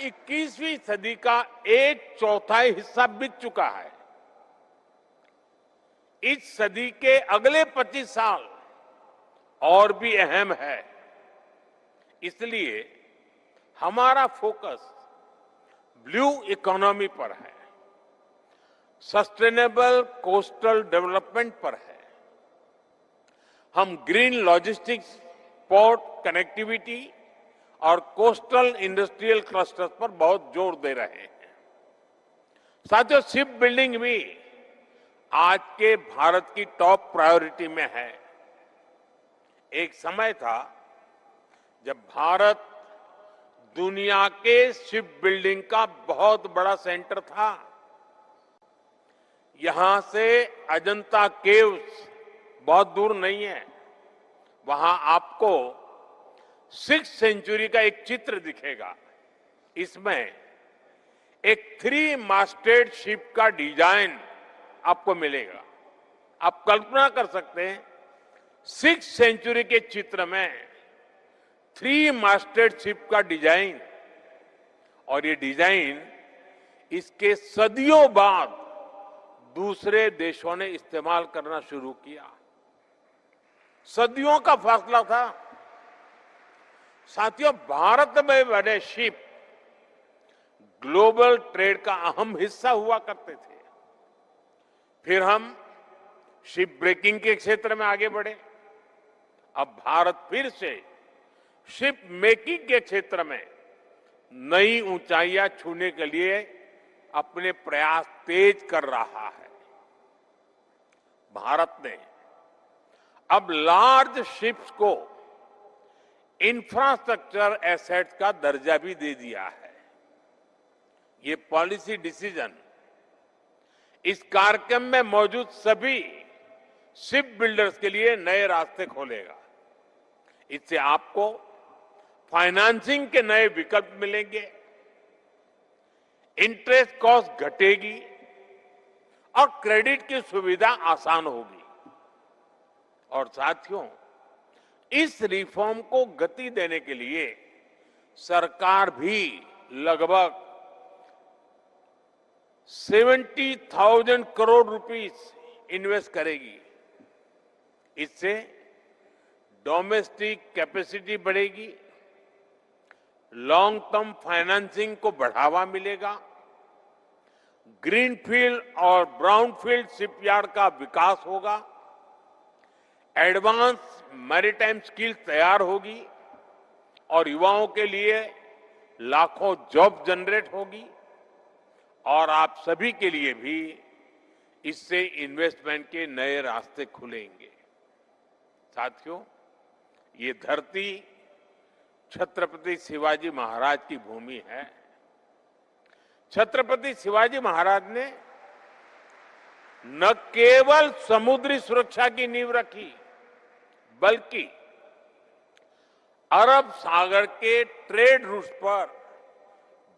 21वीं सदी का एक चौथाई हिस्सा बीत चुका है। इस सदी के अगले 25 साल और भी अहम है। इसलिए हमारा फोकस ब्लू इकोनॉमी पर है, सस्टेनेबल कोस्टल डेवलपमेंट पर है। हम ग्रीन लॉजिस्टिक्स, पोर्ट कनेक्टिविटी और कोस्टल इंडस्ट्रियल क्लस्टर्स पर बहुत जोर दे रहे हैं। साथियों, शिप बिल्डिंग भी आज के भारत की टॉप प्रायोरिटी में है। एक समय था जब भारत दुनिया के शिप बिल्डिंग का बहुत बड़ा सेंटर था। यहां से अजंता केव्स बहुत दूर नहीं है। वहां आपको 6th सेंचुरी का एक चित्र दिखेगा। इसमें एक 3-मास्टेड शिप का डिजाइन आपको मिलेगा। आप कल्पना कर सकते हैं 6th सेंचुरी के चित्र में 3-मास्टेड शिप का डिजाइन, और ये डिजाइन इसके सदियों बाद दूसरे देशों ने इस्तेमाल करना शुरू किया। सदियों का फासला था। साथियों, भारत में बने शिप ग्लोबल ट्रेड का अहम हिस्सा हुआ करते थे। फिर हम शिप ब्रेकिंग के क्षेत्र में आगे बढ़े। अब भारत फिर से शिप मेकिंग के क्षेत्र में नई ऊंचाइयां छूने के लिए अपने प्रयास तेज कर रहा है। भारत ने अब लार्ज शिप्स को इंफ्रास्ट्रक्चर एसेट्स का दर्जा भी दे दिया है। ये पॉलिसी डिसीजन इस कार्यक्रम में मौजूद सभी शिप बिल्डर्स के लिए नए रास्ते खोलेगा। इससे आपको फाइनेंसिंग के नए विकल्प मिलेंगे, इंटरेस्ट कॉस्ट घटेगी और क्रेडिट की सुविधा आसान होगी। और साथियों, इस रिफॉर्म को गति देने के लिए सरकार भी लगभग 70,000 करोड़ रुपीस इन्वेस्ट करेगी। इससे डोमेस्टिक कैपेसिटी बढ़ेगी, लॉन्ग टर्म फाइनेंसिंग को बढ़ावा मिलेगा, ग्रीनफील्ड और ब्राउनफील्ड शिपयार्ड का विकास होगा, एडवांस मैरीटाइम स्किल्स तैयार होगी और युवाओं के लिए लाखों जॉब जनरेट होगी, और आप सभी के लिए भी इससे इन्वेस्टमेंट के नए रास्ते खुलेंगे। साथियों, ये धरती छत्रपति शिवाजी महाराज की भूमि है। छत्रपति शिवाजी महाराज ने न केवल समुद्री सुरक्षा की नींव रखी, बल्कि अरब सागर के ट्रेड रूट्स पर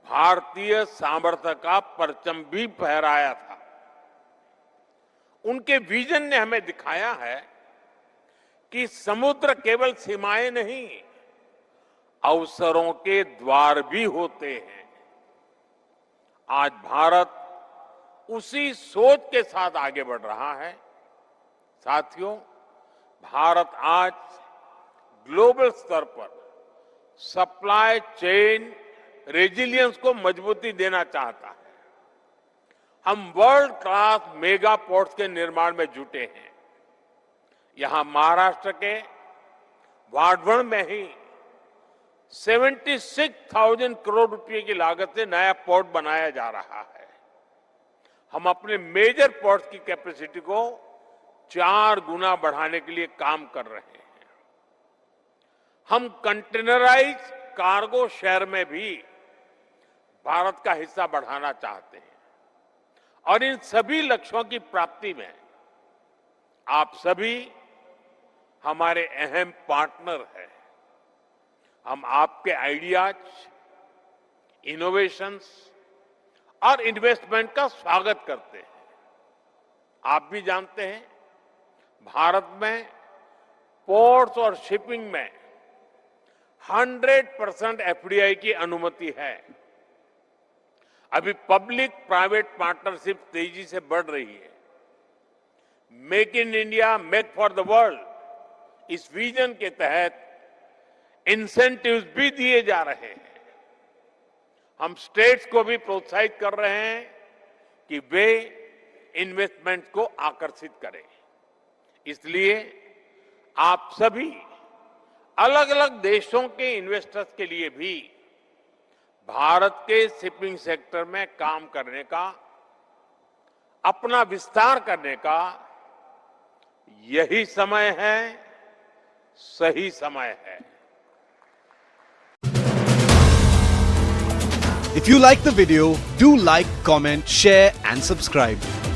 भारतीय सामर्थ्य का परचम भी फहराया था। उनके विजन ने हमें दिखाया है कि समुद्र केवल सीमाएं नहीं, अवसरों के द्वार भी होते हैं। आज भारत उसी सोच के साथ आगे बढ़ रहा है। साथियों, भारत आज ग्लोबल स्तर पर सप्लाई चेन रेजिलियंस को मजबूती देना चाहता है। हम वर्ल्ड क्लास मेगा पोर्ट्स के निर्माण में जुटे हैं। यहां महाराष्ट्र के वाढवण में ही 76,000 करोड़ रुपए की लागत से नया पोर्ट बनाया जा रहा है। हम अपने मेजर पोर्ट्स की कैपेसिटी को 4 गुना बढ़ाने के लिए काम कर रहे हैं। हम कंटेनराइज कार्गो शेयर में भी भारत का हिस्सा बढ़ाना चाहते हैं, और इन सभी लक्ष्यों की प्राप्ति में आप सभी हमारे अहम पार्टनर हैं। हम आपके आइडियाज, इनोवेशंस और इन्वेस्टमेंट का स्वागत करते हैं। आप भी जानते हैं, भारत में पोर्ट्स और शिपिंग में 100% एफडीआई की अनुमति है। अभी पब्लिक प्राइवेट पार्टनरशिप तेजी से बढ़ रही है। Make in India, make for the world, इस विजन के तहत इंसेंटिव्स भी दिए जा रहे हैं। हम स्टेट्स को भी प्रोत्साहित कर रहे हैं कि वे इन्वेस्टमेंट को आकर्षित करें। इसलिए आप सभी अलग अलग देशों के इन्वेस्टर्स के लिए भी भारत के शिपिंग सेक्टर में काम करने का, अपना विस्तार करने का यही समय है, सही समय है। If you like the video, do like, comment, share and subscribe.